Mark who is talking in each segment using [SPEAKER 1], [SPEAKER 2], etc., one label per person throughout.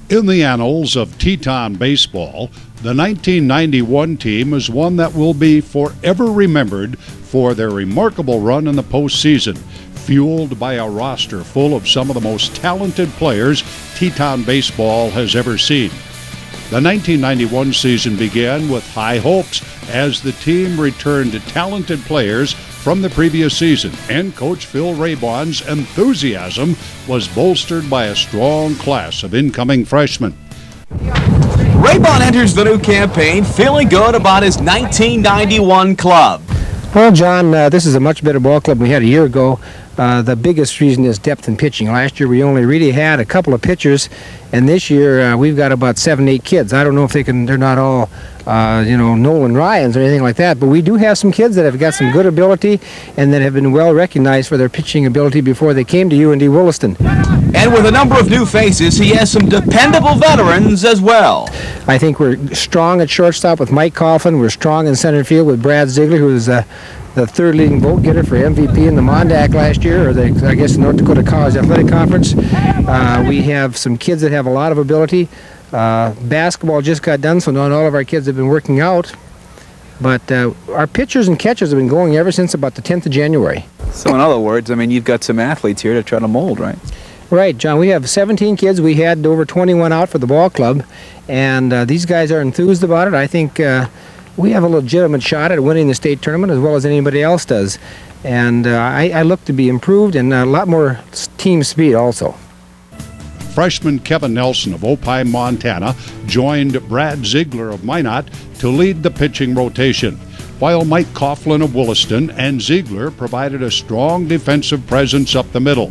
[SPEAKER 1] In the annals of Teton baseball, the 1991 team is one that will be forever remembered for their remarkable run in the postseason, fueled by a roster full of some of the most talented players Teton baseball has ever seen. The 1991 season began with high hopes as the team returned talented players from the previous season, and Coach Phil Raybon's enthusiasm was bolstered by a strong class of incoming freshmen.
[SPEAKER 2] Raybon enters the new campaign feeling good about his 1991 club.
[SPEAKER 3] Well, John, this is a much better ball club than we had a year ago. The biggest reason is depth in pitching. Last year we only really had a couple of pitchers, and this year we've got about 7, 8 kids. I don't know if they're not all, Nolan Ryans or anything like that, but we do have some kids that have got some good ability and that have been well recognized for their pitching ability before they came to UND-Williston.
[SPEAKER 2] And with a number of new faces, he has some dependable veterans as well.
[SPEAKER 3] I think we're strong at shortstop with Mike Coughlin. We're strong in center field with Brad Ziegler, who is the third leading vote getter for MVP in the Mondac last year, or the North Dakota College Athletic Conference. We have some kids that have a lot of ability. Basketball just got done, so not all of our kids have been working out. But our pitchers and catchers have been going ever since about the 10th of January.
[SPEAKER 4] So in other words, I mean, you've got some athletes here to try to mold, right?
[SPEAKER 3] Right, John. We have 17 kids. We had over 21 out for the ball club, and these guys are enthused about it. I think we have a legitimate shot at winning the state tournament as well as anybody else does. And I look to be improved and a lot more team speed also.
[SPEAKER 1] Freshman Kevin Nelson of Opheim, Montana, joined Brad Ziegler of Minot to lead the pitching rotation, while Mike Coughlin of Williston and Ziegler provided a strong defensive presence up the middle.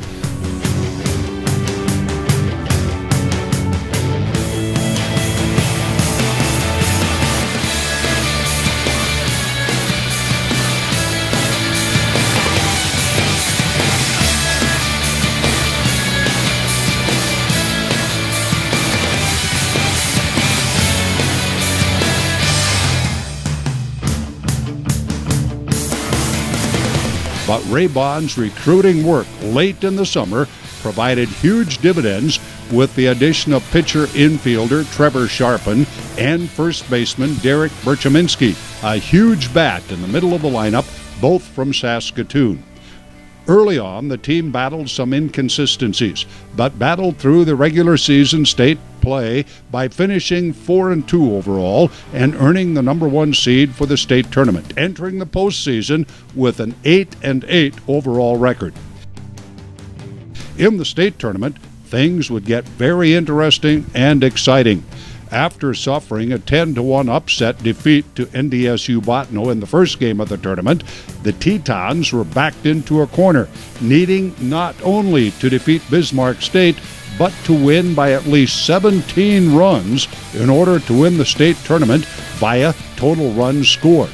[SPEAKER 1] But Raybon's recruiting work late in the summer provided huge dividends with the addition of pitcher infielder Trevor Skjerpen and first baseman Derek Berschaminski, a huge bat in the middle of the lineup, both from Saskatoon. Early on, the team battled some inconsistencies, but battled through the regular season state play by finishing 4-2 overall and earning the #1 seed for the state tournament, entering the postseason with an 8-8 overall record. In the state tournament, things would get very interesting and exciting. After suffering a 10-1 upset defeat to NDSU Botno in the first game of the tournament, the Tetons were backed into a corner, needing not only to defeat Bismarck State, but to win by at least 17 runs in order to win the state tournament via total runs scored.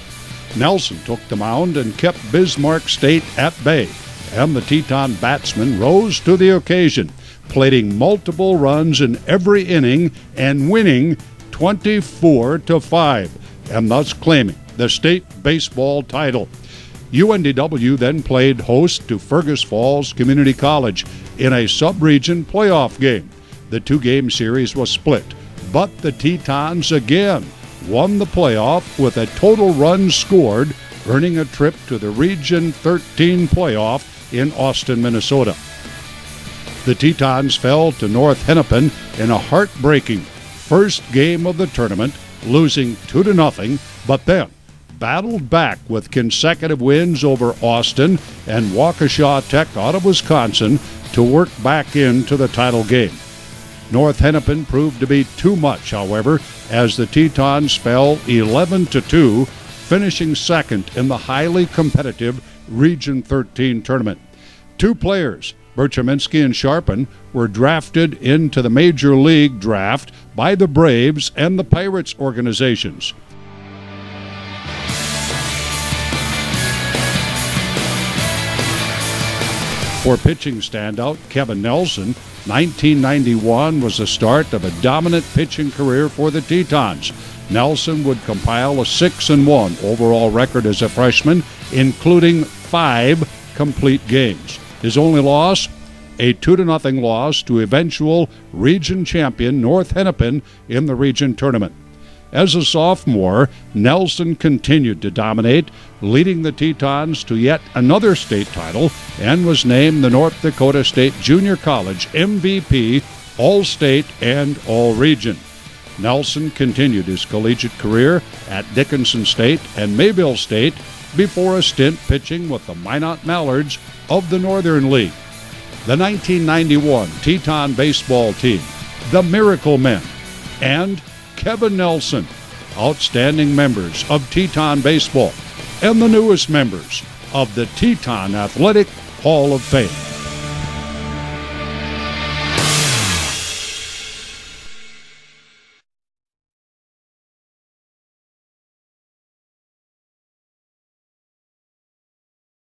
[SPEAKER 1] Nelson took the mound and kept Bismarck State at bay, and the Teton batsmen rose to the occasion, plating multiple runs in every inning and winning 24-5, and thus claiming the state baseball title. UNDW then played host to Fergus Falls Community College in a sub-region playoff game. The two-game series was split, but the Tetons again won the playoff with a total runs scored, earning a trip to the Region XIII playoff in Austin, Minnesota. The Tetons fell to North Hennepin in a heartbreaking first game of the tournament, losing 2-0, but then battled back with consecutive wins over Austin and Waukesha Tech out of Wisconsin to work back into the title game. North Hennepin proved to be too much, however, as the Tetons fell 11-2, finishing second in the highly competitive Region XIII tournament. Two players, Berschaminski and Skjerpen, were drafted into the Major League draft by the Braves and the Pirates organizations. For pitching standout Kevin Nelson, 1991 was the start of a dominant pitching career for the Tetons. Nelson would compile a 6-1 overall record as a freshman, including 5 complete games. His only loss? a 2-0 loss to eventual region champion North Hennepin in the region tournament. As a sophomore, Nelson continued to dominate, leading the Tetons to yet another state title and was named the North Dakota State Junior College MVP, All-State and All-Region. Nelson continued his collegiate career at Dickinson State and Mayville State before a stint pitching with the Minot Mallards of the Northern League. The 1991 Teton baseball team, the Miracle Men, and Kevin Nelson, outstanding members of Teton baseball and the newest members of the Teton Athletic Hall of Fame.